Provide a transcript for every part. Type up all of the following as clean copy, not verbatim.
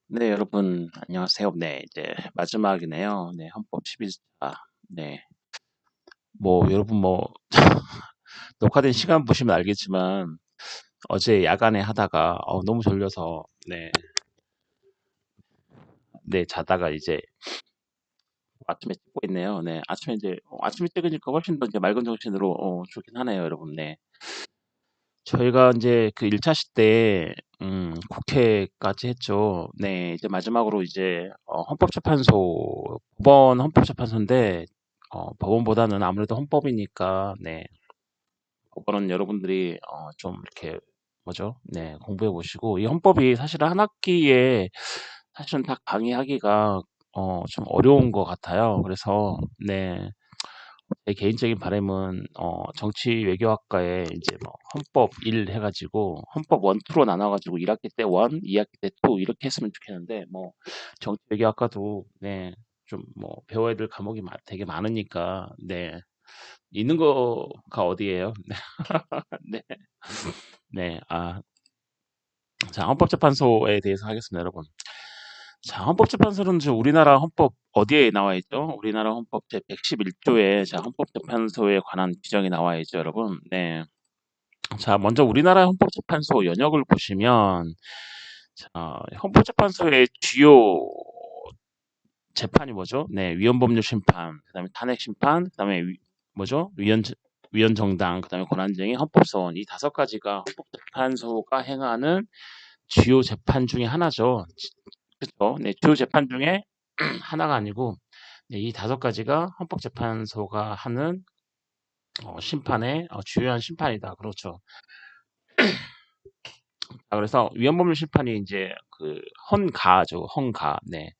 네, 여러분, 안녕하세요. 네, 이제 마지막이네요. 네, 헌법 11자. 네, 여러분, 녹화된 시간 보시면 알겠지만, 어제 야간에 하다가, 너무 졸려서, 자다가 이제 아침에 찍고 있네요. 네, 아침에 찍으니까 훨씬 더 이제 맑은 정신으로, 좋긴 하네요, 여러분. 네. 저희가 이제 그 1차 시대, 국회까지 했죠. 네, 이제 마지막으로 이제, 법원 헌법재판소인데, 법원보다는 아무래도 헌법이니까, 네, 법원은 여러분들이, 좀 이렇게, 뭐죠? 네, 공부해 보시고, 이 헌법이 사실은 한 학기에, 사실은 다 강의하기가, 좀 어려운 것 같아요. 그래서, 네, 제 개인적인 바람은 정치 외교학과에 이제 뭐 헌법 1 해가지고 헌법 1, 2로 나눠가지고 1학기 때 1, 2학기 때 2 이렇게 했으면 좋겠는데 뭐 정치 외교학과도 네 좀 뭐 배워야 될 과목이 되게 많으니까 네 있는 거가 어디예요? 네, 네, 자 헌법재판소에 대해서 하겠습니다, 여러분. 자, 헌법재판소는 지금 우리나라 헌법 어디에 나와 있죠? 우리나라 헌법 제 111조에 자 헌법재판소에 관한 규정이 나와 있죠, 여러분. 네. 자, 먼저 우리나라 헌법재판소 연역을 보시면, 자, 헌법재판소의 주요 재판이 뭐죠? 네, 위헌법률 심판, 그다음에 탄핵 심판, 그다음에 뭐죠? 위헌 정당, 그다음에 권한쟁의, 헌법소원 이 다섯 가지가 헌법재판소가 행하는 주요 재판 중에 하나죠. 그렇죠? 네, 주요 재판 중에 하나가 아니고 네, 이 다섯 가지가 헌법재판소가 하는 심판의 주요한 심판이다. 그렇죠. 그래서 위헌법률 심판이 이제 그 헌가죠. 헌가. 네.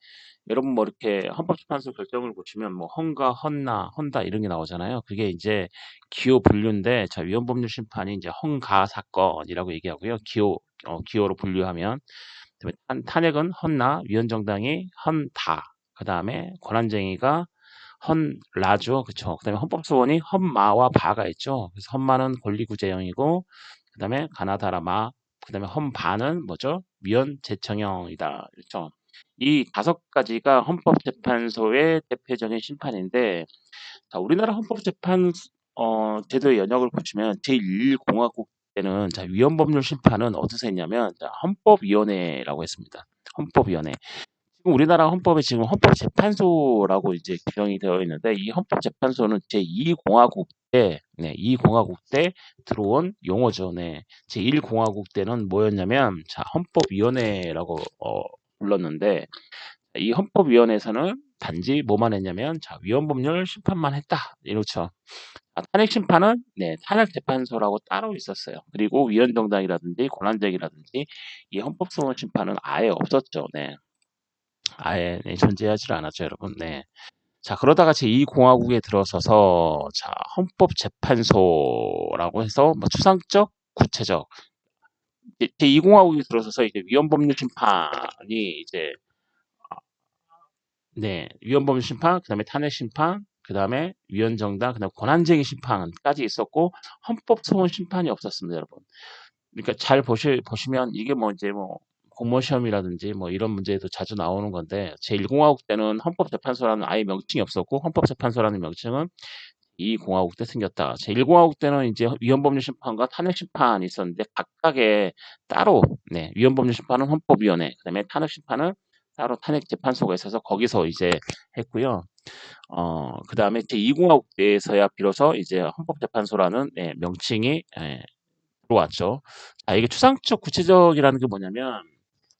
여러분 뭐 이렇게 헌법재판소 결정을 보시면 뭐 헌가, 헌나, 헌다 이런 게 나오잖아요. 그게 이제 기호 분류인데 자 위헌법률 심판이 이제 헌가 사건이라고 얘기하고요. 기호로 분류하면 그다음에 탄핵은 헌나, 위헌정당이 헌다. 그다음에 권한쟁의가 헌라죠. 그쵸. 그다음에 헌법소원이 헌마와 바가 있죠. 그래서 헌마는 권리구제형이고 그다음에 가나다라마 그다음에 헌바는 뭐죠? 위헌재청형이다. 그렇죠. 이 다섯 가지가 헌법재판소의 대표적인 심판인데 자, 우리나라 헌법재판 제도의 연역을 보시면 제1공화국 때는 자, 위헌법률 심판은 어디서 했냐면 자, 헌법위원회라고 했습니다. 헌법위원회. 지금 우리나라 헌법에 지금 헌법재판소라고 이제 규정이 되어 있는데 이 헌법재판소는 제2공화국 때, 네, 2공화국 때 들어온 용어죠. 네. 제1공화국 때는 뭐였냐면 자, 헌법위원회라고 불렀는데 이 헌법위원회에서는 단지 뭐만 했냐면 자, 위헌법률 심판만 했다. 이렇죠. 탄핵 심판은 네, 탄핵 재판소라고 따로 있었어요. 그리고 위헌정당이라든지 권한쟁의라든지 이 헌법소원 심판은 아예 없었죠. 네. 아예 네, 존재하지 않았죠, 여러분. 네. 자, 그러다가 제2공화국에 들어서서 자, 헌법재판소라고 해서 뭐 추상적, 구체적 제2공화국에 들어서서 이제 위헌법률 심판이 이제 네, 위헌법률 심판, 그다음에 탄핵 심판, 그다음에 위헌정당, 그다음 권한쟁의 심판까지 있었고 헌법소원 심판이 없었습니다, 여러분. 그러니까 잘 보시면 이게 뭐 이제 뭐 공무원 시험이라든지 뭐 이런 문제에도 자주 나오는 건데 제1공화국 때는 헌법재판소라는 아예 명칭이 없었고 헌법재판소라는 명칭은 이 공화국 때 생겼다. 제1공화국 때는 이제 위헌법률 심판과 탄핵 심판이 있었는데 각각의 따로 네, 위헌법률 심판은 헌법위원회, 그다음에 탄핵 심판은 따로 탄핵 재판소가 있어서 거기서 이제 했고요. 그다음에 제2공화국 때에서야 비로소 이제 헌법재판소라는 네, 명칭이 들어왔죠. 자, 이게 추상적 구체적이라는 게 뭐냐면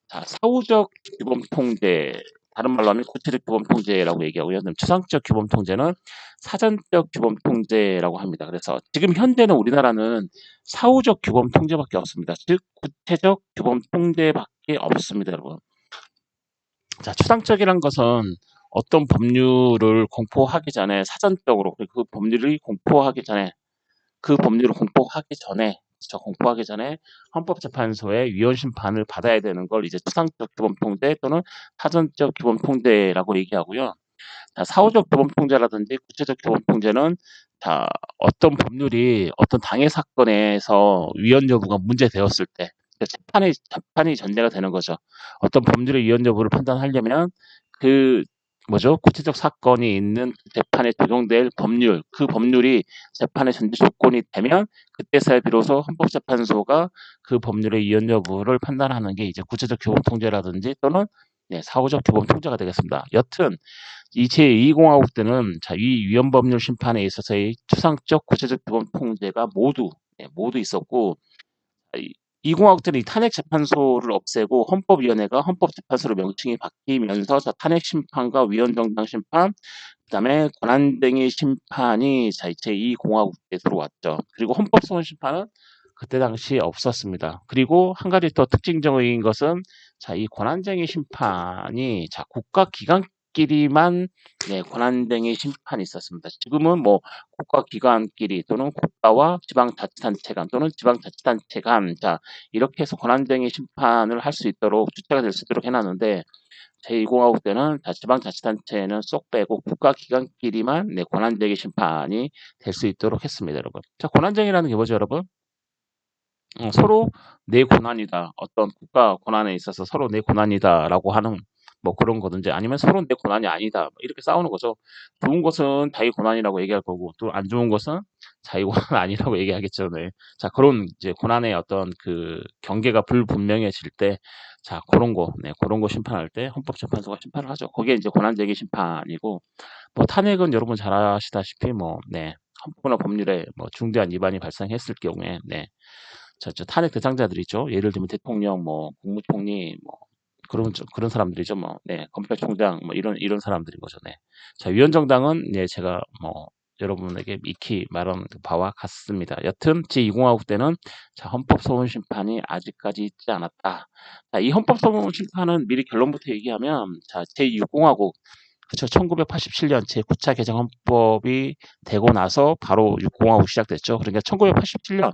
자, 사후적 규범 통제 다른 말로 하면 구체적 규범 통제라고 얘기하고요. 그럼 추상적 규범 통제는 사전적 규범 통제라고 합니다. 그래서 지금 현대는 우리나라는 사후적 규범 통제밖에 없습니다. 즉 구체적 규범 통제밖에 없습니다, 여러분. 자, 추상적이란 것은 어떤 법률을 공포하기 전에 사전적으로 그 법률을 공포하기 전에 그 법률을 공포하기 전에 공포하기 전에 헌법재판소의 위헌 심판을 받아야 되는 걸 이제 추상적 규범 통제 또는 사전적 규범 통제라고 얘기하고요. 자, 사후적 규범 통제라든지 구체적 규범 통제는 자, 어떤 법률이 어떤 당해 사건에서 위헌 여부가 문제되었을 때 재판이 전제가 되는 거죠. 어떤 법률의 위헌 여부를 판단하려면 그 뭐죠? 구체적 사건이 있는 재판에 적용될 법률, 그 법률이 재판의 전제 조건이 되면 그때서야 비로소 헌법재판소가 그 법률의 위헌 여부를 판단하는 게 이제 구체적 규범 통제라든지 또는 사후적 규범 통제가 되겠습니다. 여튼 이 제2공화국 때는 이 위헌법률 심판에 있어서의 추상적 구체적 규범 통제가 모두 있었고, 이 공화국 때는 이 탄핵재판소를 없애고 헌법위원회가 헌법재판소로 명칭이 바뀌면서 탄핵심판과 위헌정당 심판, 그다음에 권한쟁의 심판이 제2공화국 때 들어왔죠. 그리고 헌법소원 심판은 그때 당시 없었습니다. 그리고 한 가지 더 특징적인 것은 이 권한쟁의 심판이 국가기관끼리만 권한쟁의 심판이 있었습니다. 지금은 뭐 국가기관끼리 또는 국가와 지방자치단체 간 또는 지방자치단체 간 이렇게 해서 권한쟁의 심판을 할 수 있도록 주체가 될 수 있도록 해놨는데 제2공화국 때는 지방자치단체는 쏙 빼고 국가기관끼리만 권한쟁의 심판이 될 수 있도록 했습니다, 여러분. 권한쟁의라는 게 뭐죠, 여러분? 서로 내 권한이다. 어떤 국가 권한에 있어서 서로 내 권한이다라고 하는 뭐 그런 거든지 아니면 서로 내 권한이 아니다. 뭐 이렇게 싸우는 거죠. 좋은 것은 자기 권한이라고 얘기할 거고 또 안 좋은 것은 자기 권한 아니라고 얘기하겠죠. 네. 그런 이제 권한의 어떤 그 경계가 불분명해질 때 그런 거 심판할 때 헌법재판소가 심판을 하죠. 그게 이제 권한쟁의 심판이고 뭐 탄핵은 여러분 잘 아시다시피 헌법이나 법률에 뭐 중대한 위반이 발생했을 경우에 탄핵 대상자들 있죠. 예를 들면 대통령, 뭐 국무총리, 뭐 그런 사람들이죠. 검찰총장, 뭐 이런 사람들인 거죠. 네. 위헌정당은 제가 뭐 여러분에게 익히 말한 바와 같습니다. 여튼 제2공화국 때는 헌법소원 심판이 아직까지 있지 않았다. 이 헌법소원 심판은 미리 결론부터 얘기하면 제6공화국 그쵸. 1987년 제9차 개정 헌법이 되고 나서 바로 6공화국 시작됐죠. 그러니까 1987년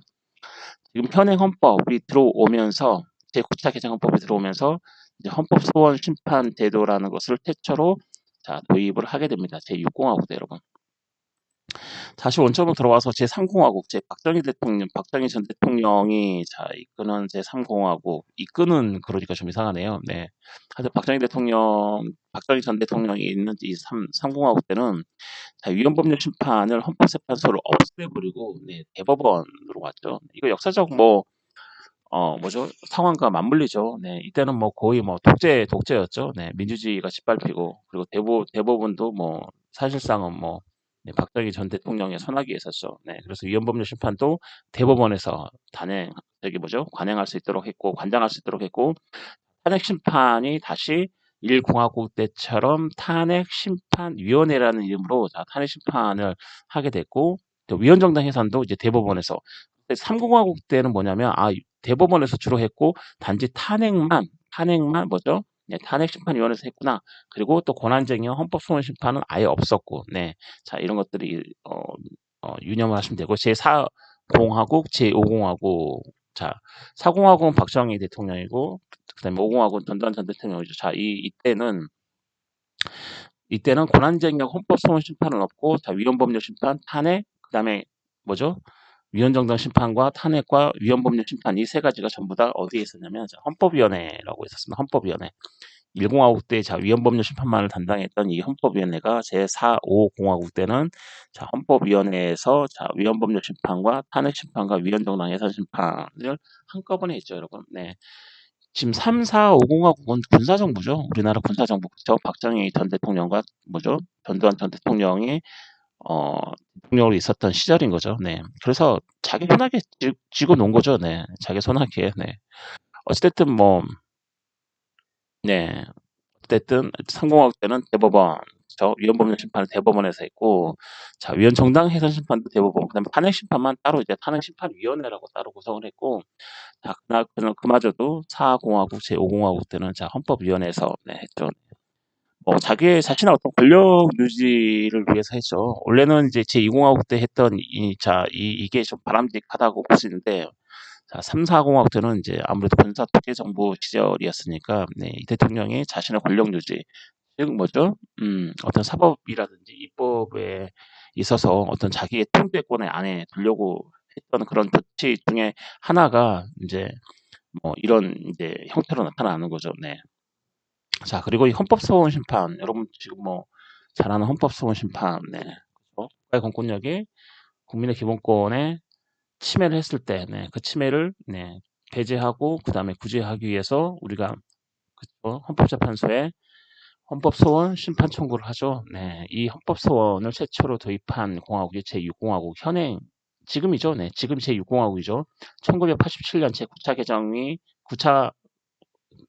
지금 현행 헌법이 들어오면서 제9차 개정 헌법이 들어오면서 이제 헌법 소원 심판 제도라는 것을 최초로 도입을 하게 됩니다. 제6공화국 때 여러분. 다시 원점으로 들어와서 제3공화국, 박정희 전 대통령이 이끄는 제3공화국, 이끄는 그러니까 좀 이상하네요. 네. 하여튼 박정희 전 대통령이 있는 이 3공화국 때는 위헌법률 심판을 헌법재판소를 없애버리고 대법원으로 왔죠. 이거 역사적 상황과 맞물리죠. 네, 이때는 뭐 거의 뭐 독재였죠. 네, 민주주의가 짓밟히고 그리고 대법원도 뭐 사실상은 박정희 전 대통령의 손아귀에 있었죠. 네, 그래서 위헌법률 심판도 대법원에서 관행할 수 있도록 했고 관장할 수 있도록 했고 탄핵 심판이 다시 1공화국 때처럼 탄핵심판위원회라는 이름으로 탄핵 심판을 하게 됐고 또 위헌정당 해산도 이제 대법원에서 3공화국 때는 뭐냐면 대법원에서 주로 했고 단지 탄핵만 탄핵심판위원회에서 했구나. 그리고 또 권한쟁의와 헌법소원 심판은 아예 없었고, 이런 것들이 유념을 하시면 되고 제4공화국, 제5공화국, 4공화국은 박정희 대통령이고, 그다음에 5공화국은 전두환 전 대통령이죠. 이때는 권한쟁의와 헌법소원 심판은 없고, 위헌법률 심판, 탄핵, 그다음에 위헌정당 심판과 탄핵과 위헌법률 심판 이 세 가지가 전부 다 어디에 있었냐면 헌법위원회라고 있었습니다. 헌법위원회. 1공화국 때 위헌법률 심판만을 담당했던 이 헌법위원회가 제4, 5공화국 때는 헌법위원회에서 위헌법률 심판과 탄핵 심판과 위헌정당 해산 심판을 한꺼번에 했죠, 여러분. 네. 지금 3, 4, 5공화국은 군사정부죠. 우리나라 군사정부. 그렇죠? 박정희 전 대통령과 전두환 전 대통령이 대통령으로 있었던 시절인 거죠. 네. 그래서 자기 손아귀에 쥐고 놓은 거죠. 네. 자기 손아귀에. 네. 어찌됐든 어쨌든 3공화국 때는 대법원, 위헌법률 심판은 대법원에서 했고, 위헌정당 해산 심판도 대법원, 그다음에 탄핵 심판만 따로 이제 탄핵심판위원회라고 따로 구성을 했고, 그마저도 4공화국, 제5공화국 때는 헌법위원회에서 했죠. 자기 자신의 어떤 권력 유지를 위해서 했죠. 원래는 이제 제2공화국 때 했던 이게 좀 바람직하다고 볼 수 있는데, 3, 4공화국 때는 이제 아무래도 군사 독재 정부 시절이었으니까, 이 대통령이 자신의 권력 유지, 즉 어떤 사법이라든지 입법에 있어서 어떤 자기의 통제권의 안에 두려고 했던 그런 조치 중에 하나가 이제 뭐 이런 이제 형태로 나타나는 거죠. 네. 자, 그리고 이 헌법소원 심판, 여러분 지금 뭐 잘 아는 헌법소원 심판, 네. 그렇죠? 국가의 공권력이 국민의 기본권에 침해를 했을 때, 네, 그 침해를 네, 배제하고 그다음에 구제하기 위해서 우리가 그쵸? 헌법재판소에 헌법소원 심판 청구를 하죠. 네, 이 헌법소원을 최초로 도입한 공화국이 제6공화국 현행 지금이죠. 네, 지금 제6공화국이죠. 1987년 제9차 개정이 9차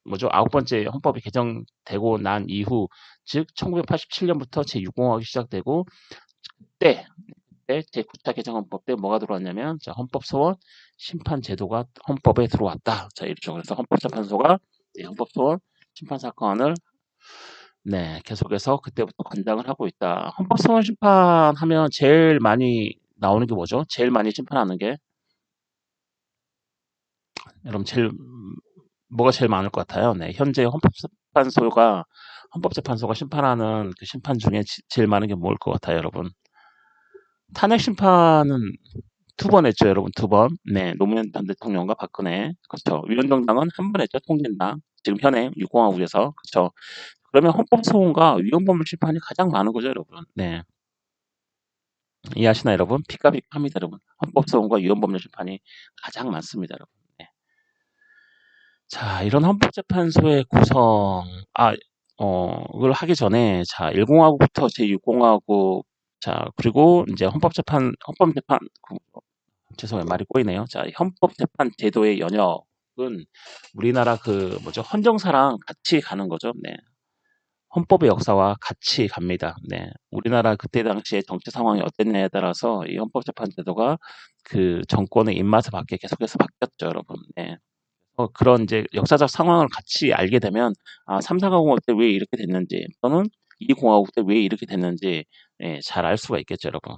뭐죠? 아홉 번째 헌법이 개정되고 난 이후, 즉 1987년부터 제6공화국이 시작되고 그때 제9차 개정헌법 때 뭐가 들어왔냐면 자, 헌법소원 심판 제도가 헌법에 들어왔다. 자, 이렇죠. 그래서 헌법재판소가 헌법소원 심판 사건을 네, 계속해서 그때부터 관장을 하고 있다. 헌법소원 심판하면 제일 많이 나오는 게 뭐죠? 제일 많이 심판하는 게 여러분 제일 뭐가 제일 많을 것 같아요? 네, 현재 헌법재판소가 심판하는 그 심판 중에 제일 많은 게 뭘 것 같아요, 여러분? 탄핵 심판은 두 번 했죠, 여러분. 두 번. 네, 노무현 전 대통령과 박근혜. 그렇죠. 위원정당은 한 번 했죠, 통진당. 지금 현행 육공화국에서. 그렇죠. 그러면 헌법소원과 위헌법률 심판이 가장 많은 거죠, 여러분. 네. 이해하시나요, 여러분? 피카피카합니다, 여러분. 헌법소원과 위헌법률 심판이 가장 많습니다, 여러분. 네. 자, 이런 헌법재판소의 구성, 을 하기 전에, 자, 1공화국부터 제6공화국, 자, 그리고 이제 헌법재판, 죄송해요. 말이 꼬이네요. 자, 헌법재판 제도의 연역은 우리나라 그 뭐죠? 헌정사랑 같이 가는 거죠. 네. 헌법의 역사와 같이 갑니다. 네. 우리나라 그때 당시에 정치 상황이 어땠냐에 따라서 이 헌법재판 제도가 그 정권의 입맛에 맞게 계속해서 바뀌었죠, 여러분. 네. 그런 이제 역사적 상황을 같이 알게 되면 아, 3사 공화국 때 왜 이렇게 됐는지 또는 이 공화국 때 왜 이렇게 됐는지 예, 잘 알 수가 있겠죠, 여러분.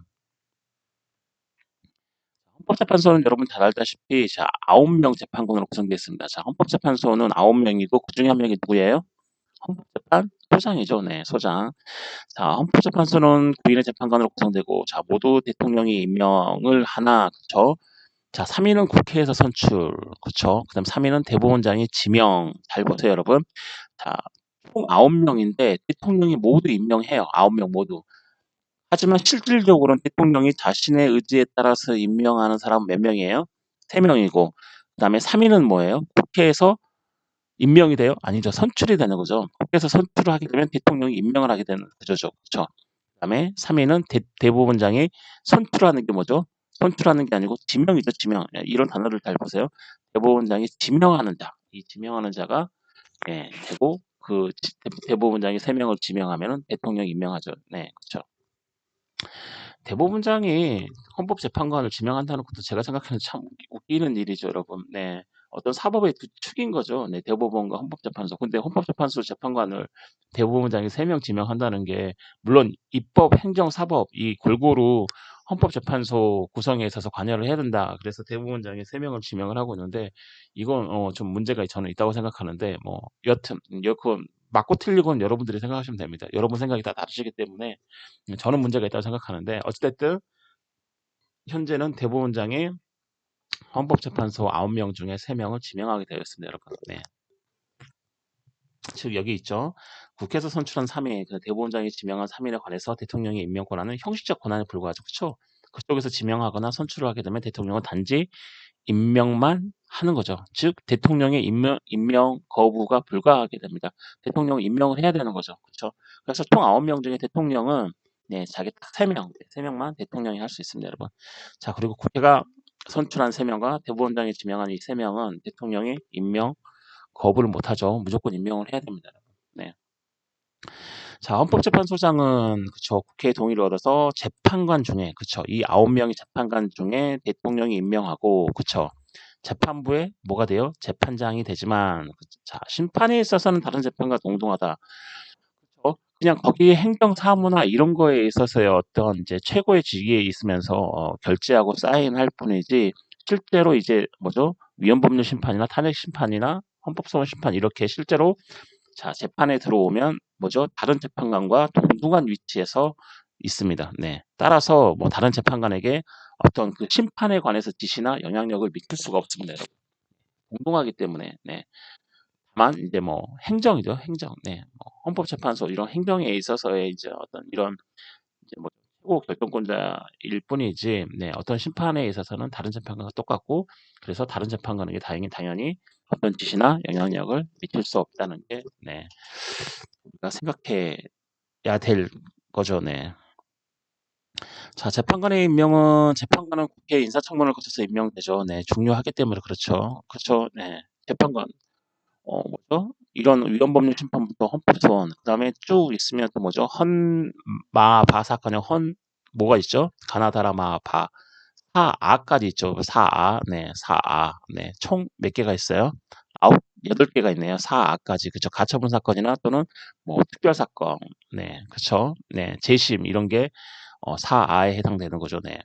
헌법재판소는 여러분 잘 알다시피 자, 9명 재판관으로 구성되어 있습니다. 자, 헌법재판소는 9명이고 그중에 한 명이 누구예요? 헌법재판 소장이죠. 네, 소장. 자, 헌법재판소는 9인의 재판관으로 구성되고 자, 모두 대통령이 임명을 하나, 그쵸? 자, 3위는 국회에서 선출, 그쵸? 그다음 3위는 대법원장이 지명. 잘 보세요, 여러분. 자, 총 9명인데 대통령이 모두 임명해요. 9명 모두. 하지만 실질적으로는 대통령이 자신의 의지에 따라서 임명하는 사람은 몇 명이에요? 3명이고 그다음에 3위는 뭐예요? 국회에서 임명이 돼요? 아니죠. 선출이 되는 거죠. 국회에서 선출을 하게 되면 대통령이 임명을 하게 되는 구조죠. 그렇죠? 그다음에 3위는 대법원장이 선출하는 게 뭐죠? 선출하는 게 아니고 지명이죠. 지명. 예, 이런 단어를 잘 보세요. 대법원장이 지명하는 자. 이 지명하는 자가 예, 되고 그 대법원장이 3명을 지명하면은 대통령이 임명하죠. 네, 그렇죠. 대법원장이 헌법재판관을 지명한다는 것도 제가 생각하는 참 웃기는 일이죠, 여러분. 네. 어떤 사법의 두 축인 거죠. 네, 대법원과 헌법재판소. 근데 헌법재판소 재판관을 대법원장이 3명 지명한다는 게 물론 입법, 행정, 사법 이 골고루 헌법재판소 구성에 있어서 관여를 해야 된다. 그래서 대법원장이 3명을 지명을 하고 있는데 이건 좀 문제가 저는 있다고 생각하는데 뭐 여튼 그건 맞고 틀리고는 여러분들이 생각하시면 됩니다. 여러분 생각이 다 다르시기 때문에 저는 문제가 있다고 생각하는데 어찌됐든 현재는 대법원장이 헌법재판소 9명 중에 3명을 지명하게 되어 있습니다, 여러분. 네. 즉 여기 있죠. 국회에서 선출한 3위, 그 대법원장이 지명한 3인에 관해서 대통령의 임명 권한은 형식적 권한에 불과하죠. 그렇죠? 그쪽에서 지명하거나 선출을 하게 되면 대통령은 단지 임명만 하는 거죠. 즉 대통령의 임명 거부가 불가하게 됩니다. 대통령은 임명을 해야 되는 거죠. 그렇죠? 그래서 총 9명 중에 대통령은 네, 자기 딱 3명, 3명만 대통령이 할 수 있습니다, 여러분. 자, 그리고 국회가 선출한 3명과 대법원장이 지명한 이 3명은 대통령이 임명 거부를 못 하죠. 무조건 임명을 해야 됩니다, 여러분. 네. 자, 헌법재판소장은 그쵸 국회의 동의를 얻어서 재판관 중에 그쵸 이 9명의 재판관 중에 대통령이 임명하고 그쵸 재판부에 뭐가 돼요? 재판장이 되지만 자 심판에 있어서는 다른 재판과 동등하다. 그냥 거기에 행정 사무나 이런 거에 있어서의 어떤 이제 최고의 직위에 있으면서 결재하고 사인할 뿐이지 실제로 이제 뭐죠? 위헌법률 심판이나 탄핵 심판이나 헌법소원 심판 이렇게 실제로 자, 재판에 들어오면 뭐죠? 다른 재판관과 동등한 위치에서 있습니다. 네. 따라서 뭐 다른 재판관에게 어떤 그 심판에 관해서 지시나 영향력을 미칠 수가 없습니다, 여러분. 공동하기 때문에 네. 다만 이제 뭐 행정이죠, 행정. 네. 뭐 헌법재판소 이런 행정에 있어서의 이제 어떤 이런 이제 뭐 최고 결정권자일 뿐이지 네. 어떤 심판에 있어서는 다른 재판관과 똑같고 그래서 다른 재판관에게 당연히 어떤 지시나 영향력을 미칠 수 없다는 게 네. 우리가 생각해야 될 거죠. 네. 자, 재판관의 임명은 재판관은 국회 인사청문을 거쳐서 임명되죠. 네, 중요하기 때문에 그렇죠. 그렇죠. 네, 재판관 뭐죠? 이런 위헌법률 심판부터 헌법소원 그다음에 쭉 있으면 또 뭐죠? 헌마바 사건의 헌 뭐가 있죠? 가나다라 마바 사아까지 있죠. 사아 네, 사아 네, 총 몇 개가 있어요? 8개가 있네요. 사아까지 그죠? 가처분 사건이나 또는 뭐 특별 사건 네, 그렇죠? 네, 재심 이런 게 사아에 해당되는 거죠. 네.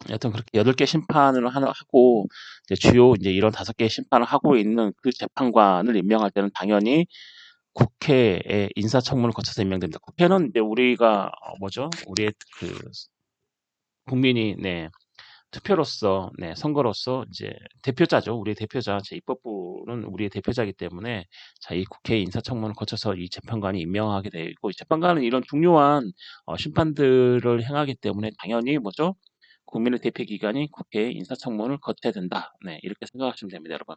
여튼 그렇게 8개 심판을 하고 이제 주요 이제 이런 5개 심판을 하고 있는 그 재판관을 임명할 때는 당연히 국회의 인사청문을 거쳐서 임명됩니다. 국회는 이제 우리가 뭐죠? 우리의 그 국민이 네, 투표로서 네, 선거로서 이제 대표자죠. 우리의 대표자, 제 입법부는 우리의 대표자이기 때문에 자, 이 국회 인사청문을 거쳐서 이 재판관이 임명하게 되어 있고 이 재판관은 이런 중요한 심판들을 행하기 때문에 당연히 뭐죠? 국민의 대표 기관이 국회 인사청문을 거쳐야 된다. 네, 이렇게 생각하시면 됩니다, 여러분.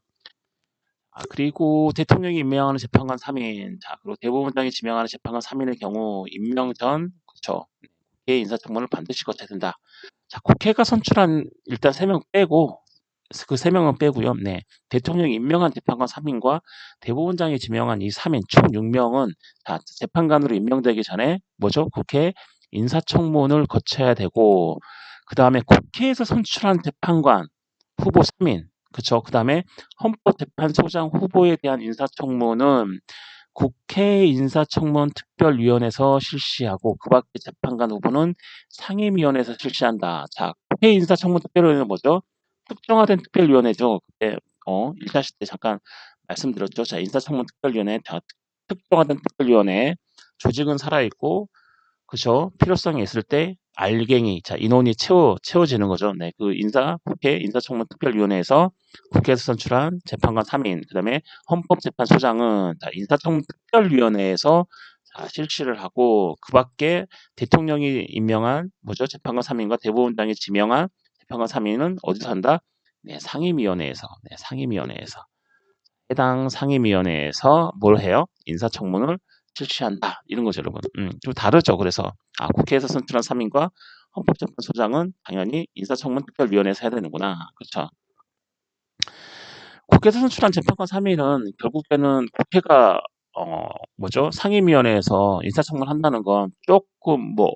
그리고 대통령이 임명하는 재판관 3인, 자, 그리고 대법원장이 지명하는 재판관 3인의 경우 임명 전, 그쵸. 국회 인사청문을 반드시 거쳐야 된다. 자, 국회가 선출한 일단 3명 빼고, 그 3명은 빼고요. 네. 대통령이 임명한 재판관 3인과 대법원장이 지명한 이 3인, 총 6명은 자, 재판관으로 임명되기 전에 뭐죠? 국회 인사청문을 거쳐야 되고, 그 다음에 국회에서 선출한 재판관 후보 3인, 그쵸? 그 다음에 헌법재판소장 후보에 대한 인사청문은 국회 인사청문 특별위원회에서 실시하고 그 밖에 재판관 후보는 상임위원회에서 실시한다. 자, 국회 인사청문 특별위원회는 뭐죠? 특정화된 특별위원회죠. 그때 1차 때 잠깐 말씀드렸죠. 자, 인사청문 특별위원회, 자, 특정화된 특별위원회 조직은 살아있고 그죠? 필요성이 있을 때 알갱이, 자, 인원이 채워지는 거죠. 네, 그 국회 인사청문 특별위원회에서 국회에서 선출한 재판관 3인, 그 다음에 헌법재판소장은 자, 인사청문 특별위원회에서 자, 실시를 하고, 그 밖에 대통령이 임명한, 뭐죠? 재판관 3인과 대법원장이 지명한 재판관 3인은 어디서 한다? 네, 상임위원회에서, 네, 상임위원회에서. 해당 상임위원회에서 뭘 해요? 인사청문을 실시한다. 이런 거죠, 여러분. 좀 다르죠. 그래서 국회에서 선출한 3인과 헌법재판소장은 당연히 인사청문 특별위원회에서 해야 되는구나. 그렇죠. 국회에서 선출한 재판관 3인은 결국에는 국회가 뭐죠? 상임위원회에서 인사청문 한다는 건 조금 뭐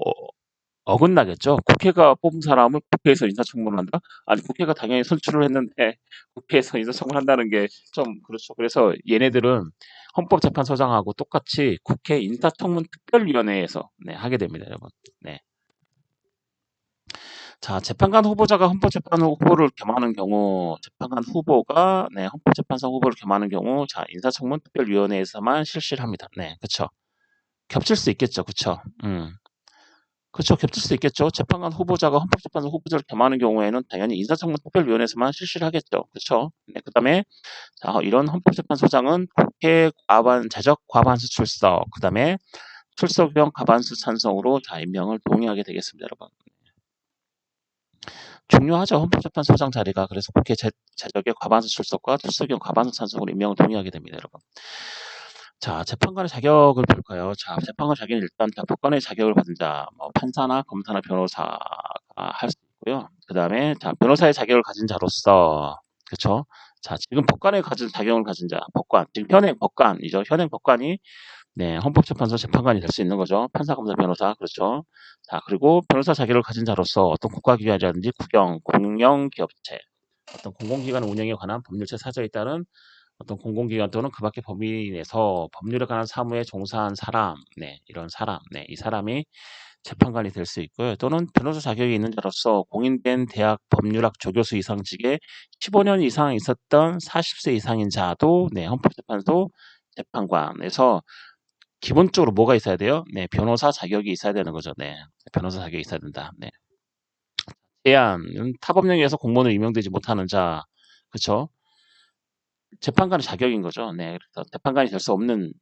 어긋나겠죠. 국회가 뽑은 사람을 국회에서 인사청문을 한다? 아니, 국회가 당연히 선출을 했는데 국회에서 인사청문을 한다는 게 좀 그렇죠. 그래서 얘네들은 헌법재판소장하고 똑같이 국회 인사청문 특별위원회에서 네, 하게 됩니다, 여러분. 네. 자, 재판관 후보자가 헌법재판 후보를 겸하는 경우, 재판관 후보가 네, 헌법재판소 후보를 겸하는 경우, 자, 인사청문 특별위원회에서만 실시를 합니다. 네, 그렇죠. 겹칠 수 있겠죠, 그렇죠. 그렇죠. 겹칠 수 있겠죠. 재판관 후보자가 헌법재판소 후보자를 겸하는 경우에는 당연히 인사청문 특별위원회에서만 실시를 하겠죠. 그렇죠. 네, 그다음에 자, 이런 헌법재판소장은 국회 제적 과반수 출석, 그다음에 출석형 과반수 찬성으로 자, 임명을 동의하게 되겠습니다, 여러분. 중요하죠. 헌법재판소장 자리가. 그래서 국회 제적의 과반수 출석과 출석형 과반수 찬성으로 임명을 동의하게 됩니다, 여러분. 자, 재판관의 자격을 볼까요? 자, 재판관 자격은 일단 법관의 자격을 받은 자, 뭐 판사나 검사나 변호사가 할 수 있고요. 그 다음에 자, 변호사의 자격을 가진 자로서, 그렇죠? 자, 지금 법관에 가진 자격을 가진 자, 법관, 지금 현행 법관이죠. 현행 법관이 네, 헌법재판소 재판관이 될 수 있는 거죠. 판사, 검사, 변호사, 그렇죠. 자, 그리고 변호사 자격을 가진 자로서 어떤 국가기관이라든지 공영기업체, 어떤 공공기관 운영에 관한 법률체 사정에 따른 어떤 공공기관 또는 그 밖의 범위 내에서 법률에 관한 사무에 종사한 사람, 네, 이런 사람, 네, 이 사람이 재판관이 될 수 있고요. 또는 변호사 자격이 있는 자로서 공인된 대학 법률학 조교수 이상직에 15년 이상 있었던 40세 이상인 자도 네, 헌법재판소 재판관에서 기본적으로 뭐가 있어야 돼요? 네, 변호사 자격이 있어야 되는 거죠. 네, 변호사 자격이 있어야 된다. 네. 제한, 타법령에 의해서 공무원으로 임명되지 못하는 자, 그렇죠? 재판관의 자격인 거죠. 네. 그래서 재판관이 될 수 없는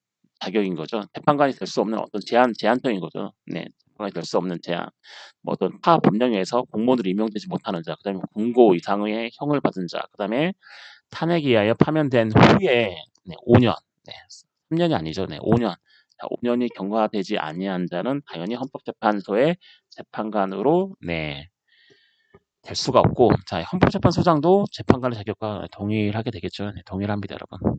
자격인 거죠. 재판관이 될 수 없는 어떤 제한적인 거죠. 네. 재판관이 될 수 없는 제한. 뭐 어떤 타 법령에서 공무원으로 임용되지 못하는 자, 그다음에 공고 이상의 형을 받은 자, 그다음에 탄핵에 의하여 파면된 후에 네, 5년, 네, 3년이 아니죠. 네, 5년. 자, 5년이 경과되지 아니한 자는 당연히 헌법재판소의 재판관으로 네, 될 수가 없고, 자, 헌법재판소장도 재판관의 자격과 동일하게 되겠죠. 네, 동일합니다, 여러분.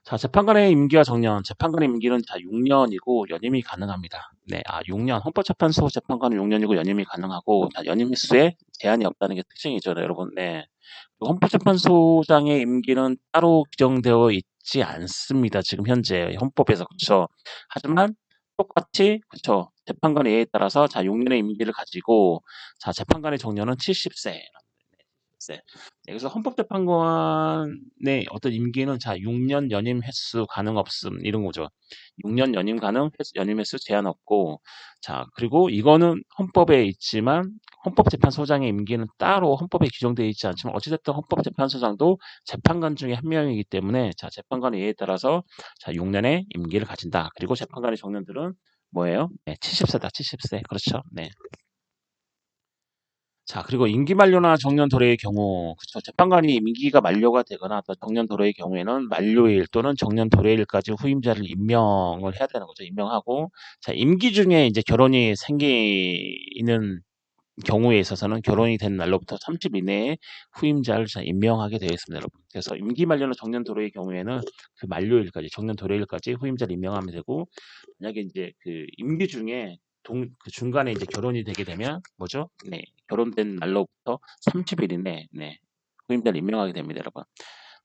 자, 재판관의 임기와 정년, 재판관의 임기는 자 6년이고 연임이 가능합니다. 네, 6년. 헌법재판소 재판관은 6년이고 연임이 가능하고, 자, 연임 횟수에 제한이 없다는 게 특징이죠, 여러분. 네. 헌법재판소장의 임기는 따로 규정되어 있지 않습니다. 지금 현재 헌법에서. 그렇죠. 하지만 똑같이 그렇죠. 재판관의 예에 따라서 자 6년의 임기를 가지고 자 재판관의 정년은 70세. 네. 그래서 헌법재판관의 어떤 임기는 자 6년 연임 횟수 가능 없음 이런 거죠. 6년 연임 가능 연임 횟수 제한 없고 자 그리고 이거는 헌법에 있지만 헌법재판소장의 임기는 따로 헌법에 규정되어 있지 않지만 어찌됐든 헌법재판소장도 재판관 중에 한 명이기 때문에 자 재판관의 예에 따라서 자 6년의 임기를 가진다. 그리고 재판관의 정년들은 뭐예요? 네, 70세다. 70세. 그렇죠. 네. 자, 그리고 임기 만료나 정년 도래의 경우, 그쵸. 재판관이 임기가 만료가 되거나 또 정년 도래의 경우에는 만료일 또는 정년 도래일까지 후임자를 임명을 해야 되는 거죠. 임명하고, 자, 임기 중에 이제 결혼이 생기는 경우에 있어서는 결혼이 된 날로부터 30일 이내에 후임자를 자, 임명하게 되어 있습니다, 여러분. 그래서 임기 만료나 정년 도래의 경우에는 그 만료일까지, 정년 도래일까지 후임자를 임명하면 되고, 만약에 이제 그 임기 중에 그 중간에 이제 결혼이 되게 되면 뭐죠? 네, 결혼된 날로부터 30일 이내 네, 후임자를 임명하게 됩니다, 여러분.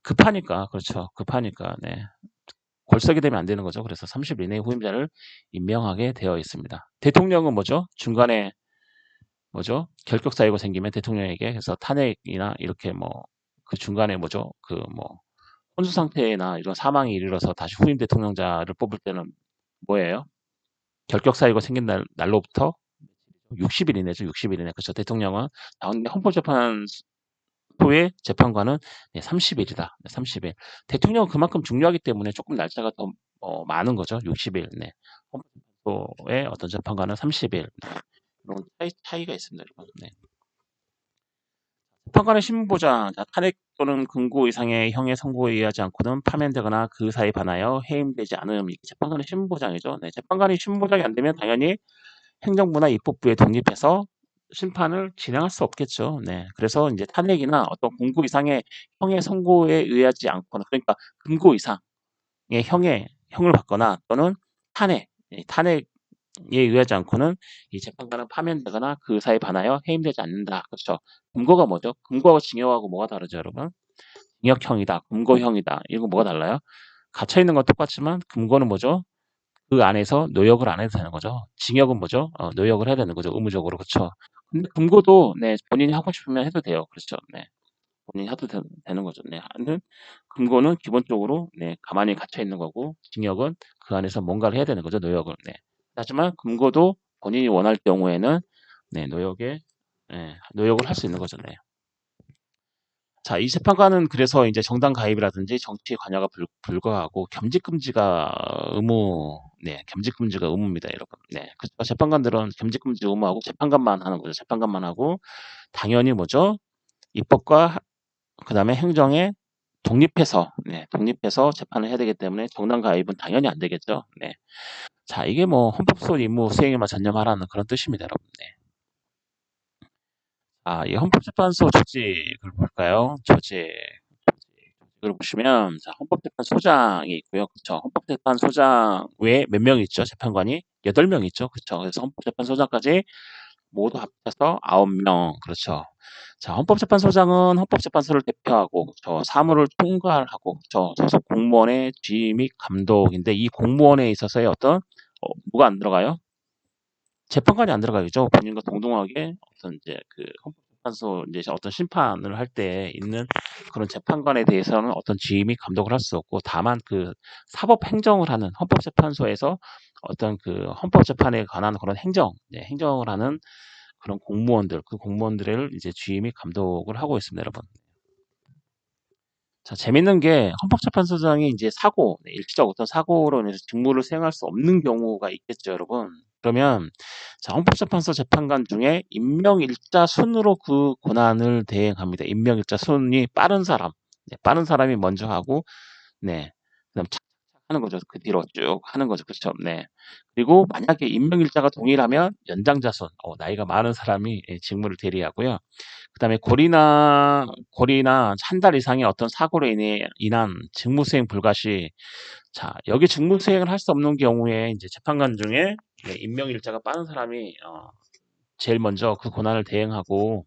급하니까 그렇죠. 급하니까 네. 골석이 되면 안 되는 거죠. 그래서 30일 이내에 후임자를 임명하게 되어 있습니다. 대통령은 뭐죠? 중간에 뭐죠? 결격 사유가 생기면 대통령에게 그래서 탄핵이나 이렇게 뭐 그 중간에 뭐죠? 그 뭐 혼수 상태나 이런 사망이 이르러서 다시 후임 대통령자를 뽑을 때는 뭐예요? 결격 사유가 생긴 날로부터 60일 이내죠. 60일 이내. 그렇죠. 대통령은 헌법재판소의 재판관은 네, 30일이다. 30일. 대통령은 그만큼 중요하기 때문에 조금 날짜가 더 많은 거죠. 60일. 네. 헌법재판소의 어떤 재판관은 30일. 네. 이런 차이가 있습니다. 여러분. 네. 재판관의 신분보장, 탄핵 또는 금고 이상의 형의 선고에 의하지 않고는 파면되거나 그 사이 반하여 해임되지 않음. 이게 재판관의 신분보장이죠. 네, 재판관이 신분보장이 안 되면 당연히 행정부나 입법부에 독립해서 심판을 진행할 수 없겠죠. 네, 그래서 이제 탄핵이나 어떤 공고 이상의 형의 선고에 의하지 않거나 그러니까 금고 이상의 형을 받거나 또는 탄핵에 의하지 않고는 이 재판관은 파면되거나 그 사이 반하여 해임되지 않는다. 그렇죠. 금고가 뭐죠? 금고하고 징역하고 뭐가 다르죠, 여러분? 징역형이다, 금고형이다. 이거 뭐가 달라요? 갇혀 있는 건 똑같지만 금고는 뭐죠? 그 안에서 노역을 안 해도 되는 거죠. 징역은 뭐죠? 노역을 해야 되는 거죠. 의무적으로. 그렇죠. 근데 금고도 네, 본인이 하고 싶으면 해도 돼요. 그렇죠. 네. 본인이 해도 되는 거죠. 네. 하여튼 금고는 기본적으로 네, 가만히 갇혀 있는 거고 징역은 그 안에서 뭔가를 해야 되는 거죠. 노역을. 네. 하지만 금고도 본인이 원할 경우에는 네, 노역을 할 수 있는 거죠. 네. 자, 이 재판관은 그래서 이제 정당 가입이라든지 정치에 관여가 불가하고 겸직 금지가 의무입니다, 여러분. 네, 그래서 재판관들은 겸직 금지 의무하고 재판관만 하는 거죠. 재판관만 하고 당연히 뭐죠? 입법과 그다음에 행정에 독립해서 재판을 해야 되기 때문에 정당 가입은 당연히 안 되겠죠. 네. 자, 이게 뭐 헌법소 임무 수행에만 전념하라는 그런 뜻입니다, 여러분. 네. 이 헌법재판소 조직을 볼까요? 조직을 보시면 자, 헌법재판소장이 있고요. 그렇죠. 헌법재판소장 외에 몇 명 있죠? 재판관이 8명 있죠. 그렇죠. 그래서 헌법재판소장까지 모두 합쳐서 9명. 그렇죠. 자, 헌법재판소장은 헌법재판소를 대표하고 그렇죠. 사무를 통괄하고 그렇죠. 소속 공무원의 지휘 및 감독인데 이 공무원에 있어서의 어떤 뭐가 안 들어가요? 재판관이 안 들어가겠죠. 본인과 동등하게 어떤 이제 그 헌법재판소 이제 어떤 심판을 할 때 있는 그런 재판관에 대해서는 어떤 지휘 및 감독을 할 수 없고 다만 그 사법 행정을 하는 헌법재판소에서 어떤 그 헌법재판에 관한 그런 행정을 하는 그런 공무원들 그 공무원들을 이제 지휘 및 감독을 하고 있습니다, 여러분. 자, 재밌는 게 헌법재판소장이 이제 사고, 네, 일시적 어떤 사고로 인해서 직무를 수행할 수 없는 경우가 있겠죠, 여러분. 그러면 자, 헌법재판소 재판관 중에 임명일자 순으로 그 권한을 대행합니다. 임명일자 순이 빠른 사람, 네, 빠른 사람이 먼저 하고, 네, 그다음 착착착 하는 거죠. 그 뒤로 쭉 하는 거죠, 그렇죠? 네. 그리고 만약에 임명일자가 동일하면 연장자 순, 나이가 많은 사람이 예, 직무를 대리하고요. 그다음에 고리나 한 달 이상의 어떤 사고로 인한 직무수행 불가 시, 자, 여기 직무수행을 할 수 없는 경우에 이제 재판관 중에 네, 임명일자가 빠른 사람이 제일 먼저 그 권한을 대행하고,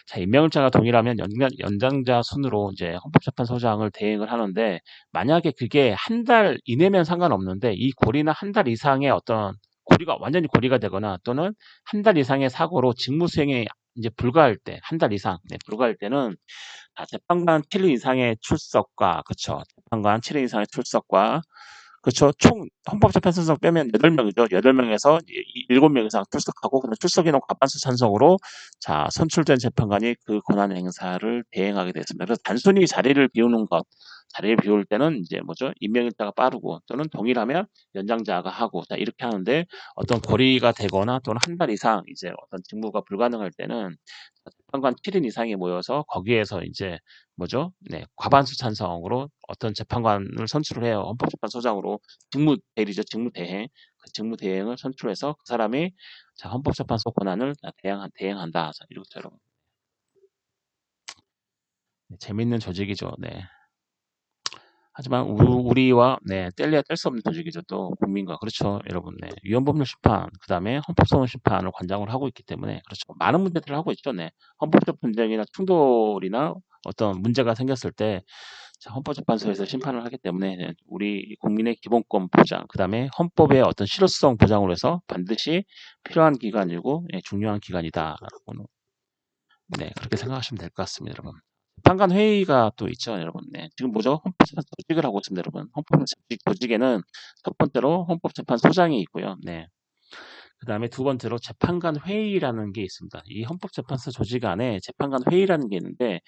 자, 임명일자가 동일하면 연장자 순으로 이제 헌법재판소장을 대행을 하는데, 만약에 그게 한 달 이내면 상관없는데 이 고리나 한 달 이상의 어떤 완전히 고리가 되거나 또는 한 달 이상의 사고로 직무수행에 이제 불가할 때, 한 달 이상, 네, 불가할 때는 재판관 7일 이상의 출석과, 그쵸, 재판관 7일 이상의 출석과, 그쵸, 총 헌법재판소장 빼면 8명이죠. 8명에서 7명 이상 출석하고, 그다음 출석인원 과반수 찬성으로 자, 선출된 재판관이 그 권한 행사를 대행하게 됐습니다. 그래서 단순히 자리를 비우는 것, 자리를 비울 때는 이제 뭐죠? 임명일자가 빠르고 또는 동일하면 연장자가 하고, 자, 이렇게 하는데, 어떤 고리가 되거나 또는 한 달 이상 이제 어떤 직무가 불가능할 때는 재판관 7인 이상이 모여서 거기에서 이제 뭐죠? 네, 과반수 찬성으로 어떤 재판관을 선출을 해요. 헌법재판소장으로 직무 대리죠, 직무 대행. 그 직무 대행을 선출해서 그 사람이 자, 헌법재판소 권한을 대행한다. 자, 이렇게 여러분. 네, 재밌는 조직이죠. 네. 하지만 우리와 네, 뗄래야 뗄 수 없는 조직이죠. 또 국민과 그렇죠, 여러분. 네. 위헌법률 심판, 그다음에 헌법소원 심판을 관장으로 하고 있기 때문에 그렇죠. 많은 문제들을 하고 있죠. 네. 헌법적 분쟁이나 충돌이나 어떤 문제가 생겼을 때 자, 헌법재판소에서 심판을 하기 때문에 네, 우리 국민의 기본권 보장, 그다음에 헌법의 어떤 실효성 보장으로 해서 반드시 필요한 기관이고 네, 중요한 기관이다라고 네, 그렇게 생각하시면 될 것 같습니다, 여러분. 재판관 회의가 또 있죠, 여러분. 네, 지금 뭐죠? 헌법재판 조직을 하고 있습니다, 여러분. 조직에는 첫 번째로 헌법재판소장이 있고요. 네. 그 다음에 두 번째로 재판관 회의라는 게 있습니다. 이 헌법재판소 조직 안에 재판관 회의라는 게 있는데,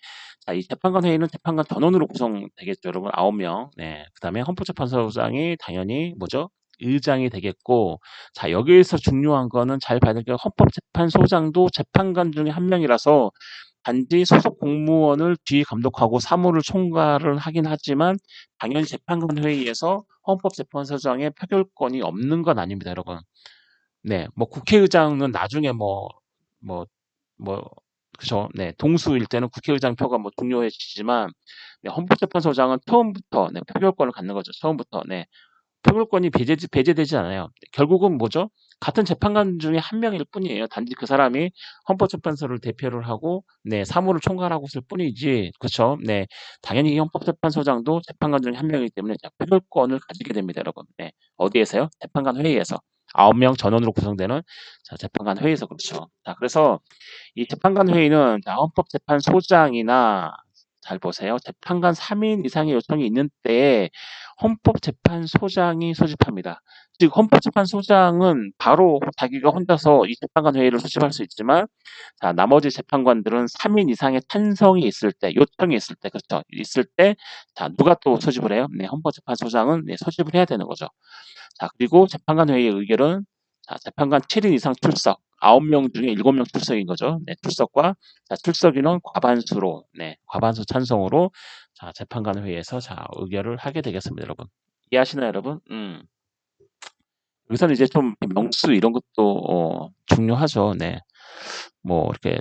자, 이 재판관 회의는 재판관 전원으로 구성되겠죠, 여러분. 9명. 네. 그 다음에 헌법재판소장이 당연히 뭐죠? 의장이 되겠고, 자, 여기에서 중요한 거는 잘 봐야 될 게 헌법재판소장도 재판관 중에 한 명이라서 단지 소속 공무원을 뒤 감독하고 사무를 총괄을 하긴 하지만 당연히 재판관 회의에서 헌법재판소장의 표결권이 없는 건 아닙니다, 여러분. 네, 뭐 국회의장은 나중에 뭐, 뭐, 그죠. 네, 동수일 때는 국회의장 표가 뭐 중요해지지만, 네, 헌법재판소장은 처음부터 네, 표결권을 갖는 거죠. 처음부터. 네, 표결권이 배제되지 않아요. 결국은 뭐죠? 같은 재판관 중에 한 명일 뿐이에요. 단지 그 사람이 헌법재판소를 대표를 하고, 네, 사무를 총괄하고 있을 뿐이지, 그렇죠? 네, 당연히 헌법재판소장도 재판관 중에 한 명이기 때문에 표결권을 가지게 됩니다, 여러분. 네, 어디에서요? 재판관 회의에서. 9명 전원으로 구성되는 자, 재판관 회의에서 그렇죠. 자, 그래서 이 재판관 회의는 자, 헌법재판소장이나 잘 보세요. 재판관 3인 이상의 요청이 있는 때에 헌법재판소장이 소집합니다. 즉 헌법재판소장은 바로 자기가 혼자서 이 재판관 회의를 소집할 수 있지만 자, 나머지 재판관들은 3인 이상의 찬성이 있을 때, 요청이 있을 때, 그렇죠. 있을 때, 자, 누가 또 소집을 해요? 네, 헌법재판소장은 네, 소집을 해야 되는 거죠. 자, 그리고 재판관 회의의 의결은 자, 재판관 7인 이상 출석, 9명 중에 7명 출석인 거죠. 네, 출석과 자, 출석 인원 과반수로, 네, 과반수 찬성으로 자, 재판관 회의에서 자, 의결을 하게 되겠습니다, 여러분. 이해하시나요, 여러분? 여기서는 이제 좀 명수 이런 것도 중요하죠. 네, 뭐 이렇게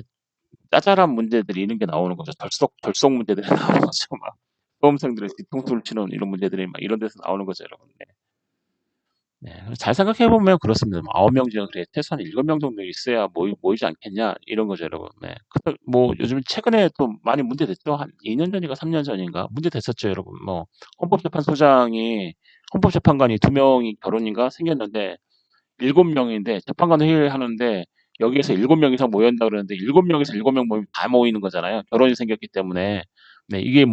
짜잘한 문제들이 이런 게 나오는 거죠. 결속 문제들이 나오는 거죠. 막 수험생들의 뒤통수를 치는 이런 문제들이 막 이런 데서 나오는 거죠, 여러분. 네. 네. 잘 생각해 보면 그렇습니다. 뭐 9명 중에 그래 최소한 7명 정도 있어야 모이지 않겠냐 이런 거죠, 여러분. 네. 뭐 요즘 최근에 또 많이 문제됐죠. 한 2년 전인가 3년 전인가 문제됐었죠, 여러분. 뭐 헌법재판관이 2명이 결혼인가 생겼는데 7명인데 재판관 회의를 하는데 여기에서 7명 이상 모였다 그러는데 7명에서 7명 모이면 다 모이는 거잖아요. 결혼이 생겼기 때문에. 네, 이게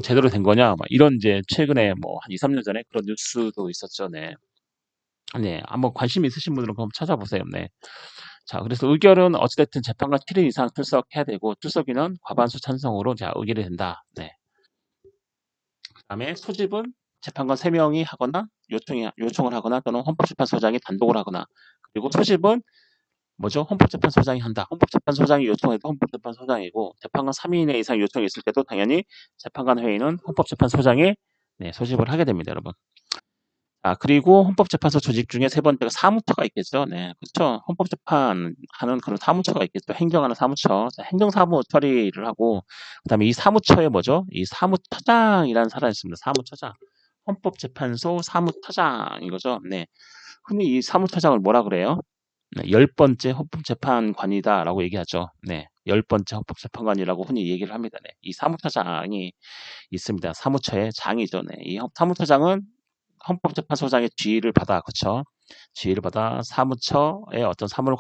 제대로 된 거냐? 막 이런 이제 최근에 뭐 한 2-3년 전에 그런 뉴스도 있었죠. 네. 네. 한번 관심 있으신 분들은 한번 찾아보세요. 네. 자, 그래서 의결은 어찌됐든 재판관 7일 이상 출석해야 되고, 출석인은 과반수 찬성으로 자, 의결이 된다. 네. 그다음에 소집은 재판관 3명이 하거나 요청을 하거나 또는 헌법재판소장이 단독을 하거나, 그리고 소집은 뭐죠? 헌법재판소장이 한다. 헌법재판소장이 요청해도 헌법재판소장이고, 재판관 3인의 이상 요청이 있을 때도 당연히 재판관 회의는 헌법재판소장이 네, 소집을 하게 됩니다, 여러분. 아, 그리고 헌법재판소 조직 중에 세 번째가 사무처가 있겠죠. 네, 그렇죠. 헌법재판 하는 그런 사무처가 있겠죠. 행정하는 사무처. 자, 행정사무 처리를 하고, 그다음에 이 사무처에 뭐죠? 이 사무처장이라는 사람이 있습니다. 사무처장. 헌법재판소 사무처장인 거죠. 네. 흔히 이 사무처장을 뭐라 그래요? 네, 10번째 헌법재판관이다라고 얘기하죠. 네. 10번째 헌법재판관이라고 흔히 얘기를 합니다. 네. 이 사무처장이 있습니다. 사무처의 장이죠. 네. 이 사무처장은 헌법재판소장의 지휘를 받아, 그쵸? 지휘를 받아 사무처의 어떤 사무를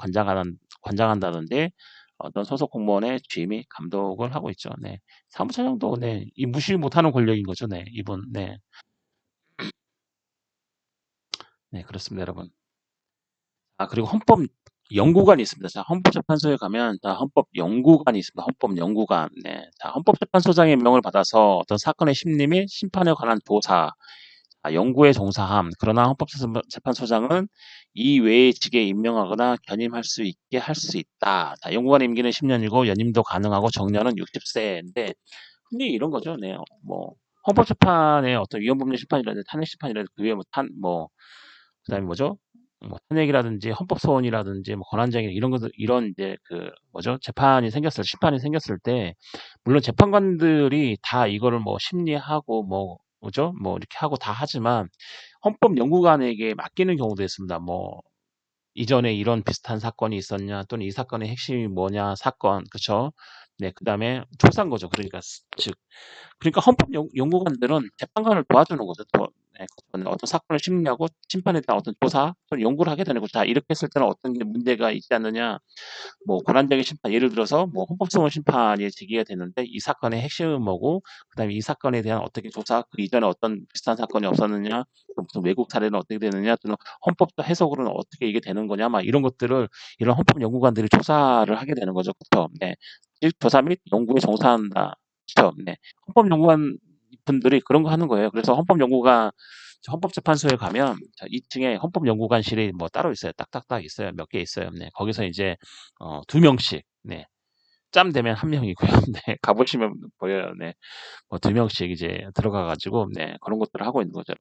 관장한다든지 어떤 소속 공무원의 지휘 및 감독을 하고 있죠. 네. 사무처장도 네, 이 무시 못하는 권력인 거죠. 네, 이분. 네, 네 그렇습니다, 여러분. 아, 그리고 헌법 연구관이 있습니다. 자, 헌법재판소에 가면 자, 헌법 연구관이 있습니다. 헌법 연구관. 네. 자, 헌법재판소장의 명을 받아서 어떤 사건의 심리 및 심판에 관한 조사, 연구에 종사함. 그러나 헌법재판소장은 이 외의 직에 임명하거나 견임할 수 있게 할 수 있다. 자, 연구관 임기는 10년이고 연임도 가능하고 정년은 60세인데 흔히 이런 거죠. 네. 뭐 헌법재판의 어떤 위헌법률 심판이라든지 탄핵 심판이라든지 그 외에 그다음에 뭐죠? 뭐 탄핵이라든지 헌법소원이라든지 뭐 권한쟁의 이런 것들 이런 이제 그 뭐죠? 심판이 생겼을 때 물론 재판관들이 다 이거를 뭐 심리하고 뭐 뭐죠? 뭐 이렇게 하고 다 하지만 헌법연구관에게 맡기는 경우도 있습니다. 뭐 이전에 이런 비슷한 사건이 있었냐 또는 이 사건의 핵심이 뭐냐 사건 그쵸? 네, 그다음에 조사한 거죠. 그러니까 즉 그러니까 헌법연구관들은 재판관을 도와주는 거죠. 네, 어떤 사건을 심리하고 심판에 대한 어떤 조사 또는 연구를 하게 되는 거죠. 자, 이렇게 했을 때는 어떤 게 문제가 있지 않느냐 뭐 권한쟁의 심판 예를 들어서 뭐 헌법소원 심판이 제기가 되는데 이 사건의 핵심은 뭐고 그다음에 이 사건에 대한 어떻게 조사 그 이전에 어떤 비슷한 사건이 없었느냐 또 무슨 외국 사례는 어떻게 되느냐 또는 헌법적 해석으로는 어떻게 이게 되는 거냐 막 이런 것들을 이런 헌법 연구관들이 조사를 하게 되는 거죠. 그렇죠? 네. 즉 조사 및 연구에 종사한다. 그렇죠? 네. 헌법 연구관 분들이 그런 거 하는 거예요. 그래서 헌법재판소에 가면 2층에 헌법연구관실이 뭐 따로 있어요. 딱딱딱 있어요. 몇 개 있어요. 네, 거기서 이제 2명씩 네, 짬 되면 1명이고요. 네, 가보시면 보여요. 네, 뭐 2명씩 이제 들어가가지고 네, 그런 것들을 하고 있는 거죠.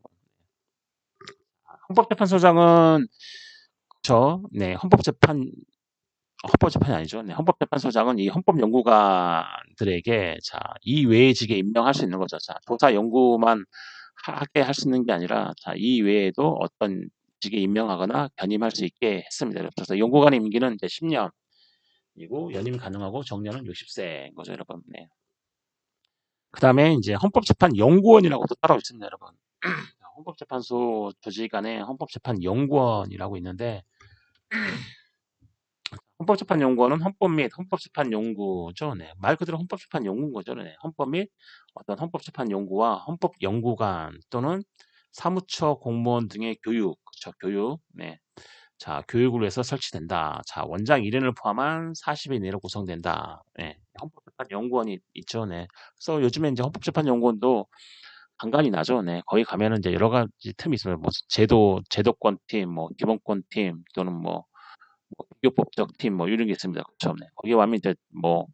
헌법재판소장은 네, 헌법재판이 아니죠. 네, 헌법재판소장은 이 헌법연구관들에게 자, 이 외의 직에 임명할 수 있는 거죠. 자, 조사 연구만 하게 할 수 있는 게 아니라 자, 이 외에도 어떤 직에 임명하거나 견임할 수 있게 했습니다. 그래서 연구관 임기는 이제 10년이고 연임 가능하고 정년은 60세인 거죠, 여러분. 네. 그다음에 이제 헌법재판 연구원이라고 또 따로 있습니다, 여러분. 헌법재판소 조직 안에 헌법재판 연구원이라고 있는데 헌법재판연구원은 헌법 및 헌법재판 연구죠. 네. 말 그대로 헌법재판 연구인 거죠. 네. 헌법 및 어떤 헌법재판 연구와 헌법 연구관 또는 사무처 공무원 등의 교육, 그렇죠. 교육. 네. 자, 교육을 위해서 설치된다. 자, 원장 1인을 포함한 40인 내로 구성된다. 네. 헌법재판 연구원이 있죠. 네. 그래서 요즘에 이제 헌법재판 연구원도 간간이 나죠. 네. 거기 가면은 이제 여러 가지 틈이 있어요. 뭐 제도권 팀, 뭐 기본권 팀 또는 뭐 비교법적 팀 뭐 이런 게 있습니다. 그쵸. 네. 거기 가면 이제 뭐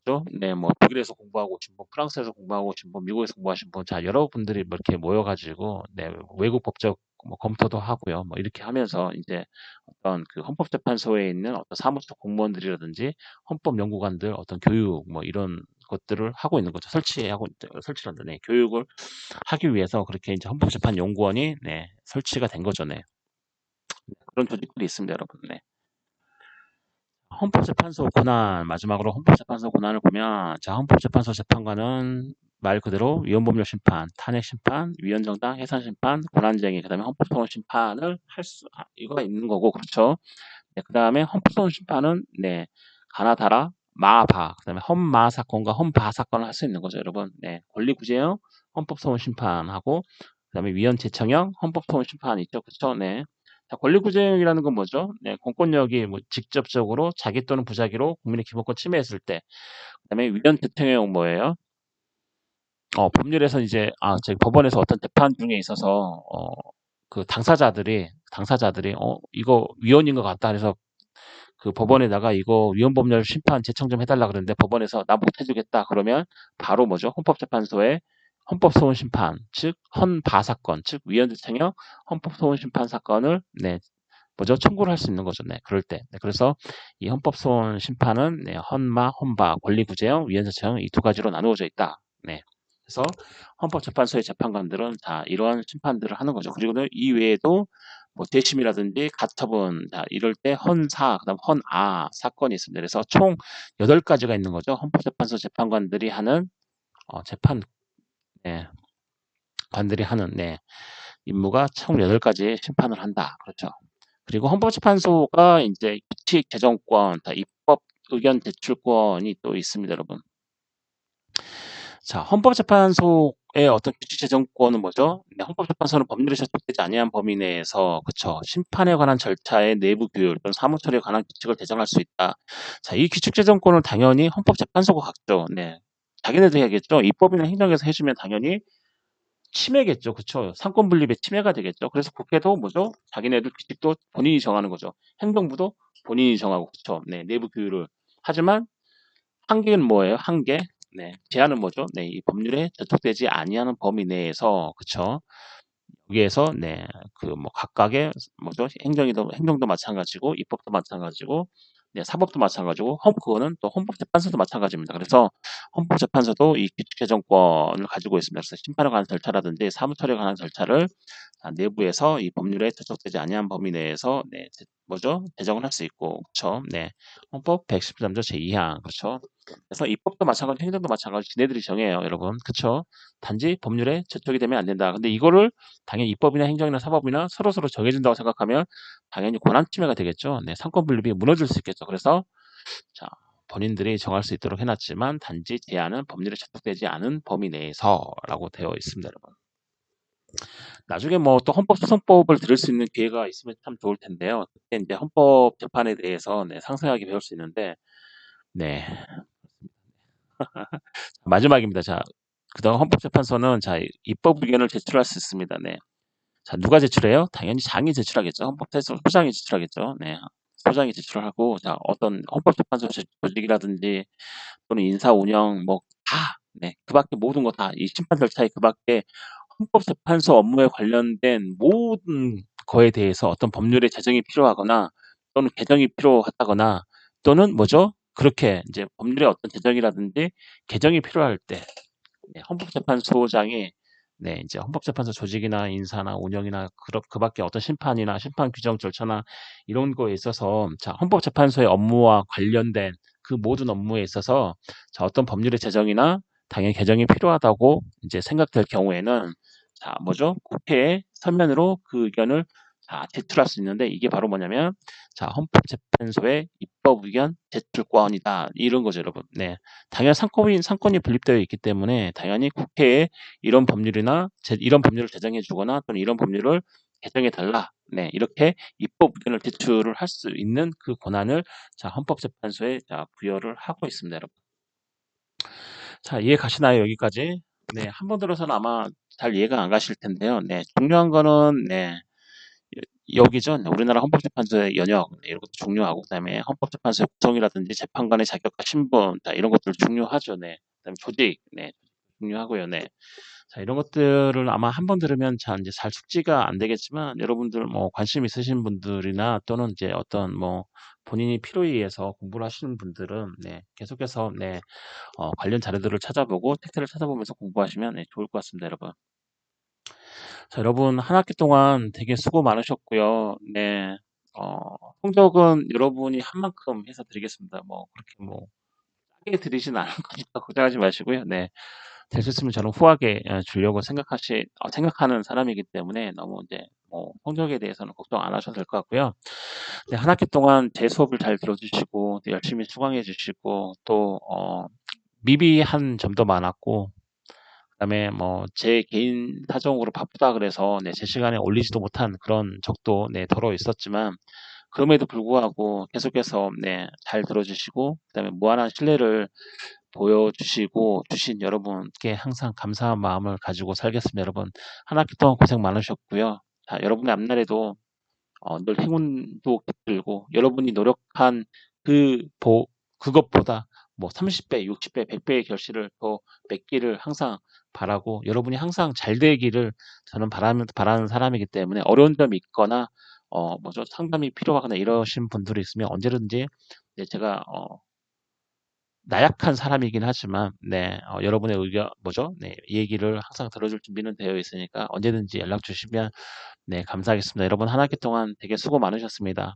뭐죠? 네, 뭐 독일에서 공부하고 오신 분, 프랑스에서 공부하고 오신 분, 미국에서 공부하신 분, 자 여러분들이 뭐 이렇게 모여가지고 네, 외국 법적 뭐 검토도 하고요. 뭐 이렇게 하면서 이제 어떤 그 헌법재판소에 있는 어떤 사무처 공무원들이라든지 헌법연구관들 어떤 교육 뭐 이런 것들을 하고 있는 거죠. 설치한다. 네, 교육을 하기 위해서 그렇게 이제 헌법재판연구원이 네, 설치가 된 거죠. 네. 그런 조직들이 있습니다, 여러분. 네. 헌법재판소 권한, 마지막으로 헌법재판소 권한을 보면, 자, 헌법재판소 재판관은 말 그대로 위헌법률 심판, 탄핵 심판, 위헌정당 해산 심판, 권한쟁의, 그 다음에 헌법소원 심판을 이거가 있는 거고, 그렇죠? 네, 그 다음에 헌법소원 심판은, 네, 가나다라, 마바, 그 다음에 헌마 사건과 헌바 사건을 할 수 있는 거죠, 여러분. 네, 권리구제형 헌법소원 심판하고, 그 다음에 위헌재청형 헌법소원 심판 있죠, 그렇죠? 네. 자, 권리구제형이라는 건 뭐죠? 네, 공권력이 뭐 직접적으로 자기 또는 부자기로 국민의 기본권 침해했을 때, 그다음에 위헌 대통령 뭐예요? 법률에서 이제 저기 법원에서 어떤 재판 중에 있어서 그 당사자들이 이거 위헌인 것 같다 해서 그 법원에다가 이거 위헌법률 심판 제청 좀 해달라 그러는데 법원에서 나 못 해주겠다 그러면 바로 뭐죠? 헌법재판소에 헌법소원심판 즉 헌바 사건 즉 위헌대통령 헌법소원심판 사건을 뭐죠? 청구를 할 수 있는 거죠. 네, 그럴 때. 네, 그래서 이 헌법소원 심판은 헌바, 권리구제형, 위헌재청 이 두 가지로 나누어져 있다. 네. 그래서 헌법재판소의 재판관들은 다 이러한 심판들을 하는 거죠. 그리고는 이외에도 뭐 재심이라든지 가처분, 이럴 때 헌사, 그다음 헌아 사건이 있습니다. 그래서 총 8가지가 있는 거죠. 헌법재판소 재판관들이 하는 재판 네, 관들이 하는 임무가 총 8가지 심판을 한다. 그렇죠. 그리고 헌법재판소가 이제 규칙 제정권, 입법 의견 제출권이 또 있습니다, 여러분. 자, 헌법재판소의 어떤 규칙 제정권은 뭐죠? 헌법재판소는 법률에 저촉되지 아니한 범위 내에서 그쵸 심판에 관한 절차의 내부 규율 또는 사무 처리에 관한 규칙을 제정할 수 있다. 자, 이 규칙 제정권을 당연히 헌법재판소가 갖죠. 네, 자기네들이 하겠죠. 입법이나 행정에서 해주면 당연히 침해겠죠. 그쵸? 상권 분립의 침해가 되겠죠. 그래서 국회도 뭐죠? 자기네들 규칙도 본인이 정하는 거죠. 행정부도 본인이 정하고, 그쵸? 네, 내부 규율을. 하지만 한계는 뭐예요? 한계. 네, 제한은 뭐죠? 네, 이 법률에 저촉되지 아니하는 범위 내에서, 그쵸? 여기에서 그 뭐 각각의 뭐죠? 행정도 마찬가지고 입법도 마찬가지고 사법도 마찬가지고 그거는 또 헌법재판소도 마찬가지입니다. 그래서 헌법재판소도 이 규칙 제정권을 가지고 있습니다. 그래서 심판에 관한 절차라든지 사무처리에 관한 절차를 내부에서 이 법률에 저촉되지 아니한 범위 내에서 뭐죠? 제정을 할 수 있고 그렇죠? 네. 헌법 113조 제2항 그렇죠? 그래서 입법도 마찬가지, 행정도 마찬가지 지네들이 정해요, 여러분. 그렇죠? 단지 법률에 저촉이 되면 안 된다. 근데 이거를 당연히 입법이나 행정이나 사법이나 서로서로 정해준다고 생각하면 당연히 권한 침해가 되겠죠. 네, 상권 분립이 무너질 수 있겠죠. 그래서 자, 본인들이 정할 수 있도록 해놨지만 단지 제한은 법률에 저촉되지 않은 범위 내에서라고 되어 있습니다, 여러분. 나중에 뭐 또 헌법소송법을 들을 수 있는 기회가 있으면 참 좋을 텐데요. 그때 이제 헌법 재판에 대해서 상세하게 배울 수 있는데, 네. 마지막입니다. 자, 그다음 헌법재판소는 자, 입법 의견을 제출할 수 있습니다. 네. 자, 누가 제출해요? 당연히 장이 제출하겠죠. 헌법재판소 소장이 제출하겠죠. 네. 소장이 제출하고, 자, 어떤 헌법재판소 조직이라든지 또는 인사 운영 뭐 다, 그 밖에 모든 거 다, 이 심판 절차의 그 밖에 헌법재판소 업무에 관련된 모든 거에 대해서 어떤 법률의 제정이 필요하거나 또는 개정이 필요하다거나 또는 뭐죠? 그렇게 이제 법률의 어떤 제정이라든지 개정이 필요할 때 헌법재판소장이 이제 헌법재판소 조직이나 인사나 운영이나 그 밖에 어떤 심판이나 심판 규정 절차나 이런 거에 있어서 자, 헌법재판소의 업무와 관련된 그 모든 업무에 있어서 자, 어떤 법률의 제정이나 당연히 개정이 필요하다고 이제 생각될 경우에는 자, 뭐죠? 국회에 서면으로 그 의견을 제출할 수 있는데 이게 바로 뭐냐면 자, 헌법재판소의 입법 의견 제출권이다. 이런 거죠, 여러분. 네. 당연히 상권이 분립되어 있기 때문에 당연히 국회에 이런 법률이나 이런 법률을 제정해 주거나 또는 이런 법률을 개정해 달라. 네, 이렇게 입법 의견을 제출을 할 수 있는 그 권한을 자, 헌법재판소에 부여를 하고 있습니다, 여러분. 자, 이해 가시나요? 여기까지? 네, 한 번 들어서는 아마 잘 이해가 안 가실 텐데요. 네, 중요한 거는 여기죠. 우리나라 헌법재판소의 연역 이런 것도 중요하고 그다음에 헌법재판소의 구성이라든지 재판관의 자격과 신분 이런 것들 중요하죠. 네. 그다음에 조직 중요하고요. 네. 자, 이런 것들을 아마 한 번 들으면 이제 잘 숙지가 안 되겠지만 여러분들 뭐 관심 있으신 분들이나 또는 이제 어떤 뭐 본인이 필요에 의해서 공부를 하시는 분들은 계속해서 관련 자료들을 찾아보고 텍스트를 찾아보면서 공부하시면 좋을 것 같습니다, 여러분. 자, 여러분 한 학기 동안 되게 수고 많으셨고요. 네. 성적은 여러분이 한 만큼 해서 드리겠습니다. 뭐 그렇게 뭐 싸게 드리진 않을 거니까 걱정하지 마시고요. 네. 될 수 있으면 저는 후하게 주려고 생각하는 사람이기 때문에 너무 이제 뭐 성적에 대해서는 걱정 안 하셔도 될 것 같고요. 네, 한 학기 동안 제 수업을 잘 들어주시고 또 열심히 수강해 주시고 또 미비한 점도 많았고 그다음에 뭐 제 개인 사정으로 바쁘다 그래서 네 제 시간에 올리지도 못한 그런 적도 네 더러 있었지만 그럼에도 불구하고 계속해서 네 잘 들어 주시고 그다음에 무한한 신뢰를 보여주시고 주신 여러분께 항상 감사한 마음을 가지고 살겠습니다. 여러분 한 학기 동안 고생 많으셨고요. 자 여러분의 앞날에도 늘 행운도 깃들고 여러분이 노력한 그 그것보다 뭐 30배, 60배, 100배의 결실을 더 맺기를 항상 바라고 여러분이 항상 잘 되기를 저는 바라는 사람이기 때문에 어려운 점이 있거나 뭐죠 상담이 필요하거나 이러신 분들이 있으면 언제든지 네, 제가 나약한 사람이긴 하지만 네 여러분의 의견 뭐죠 네 얘기를 항상 들어줄 준비는 되어 있으니까 언제든지 연락 주시면 네 감사하겠습니다. 여러분 한 학기 동안 되게 수고 많으셨습니다.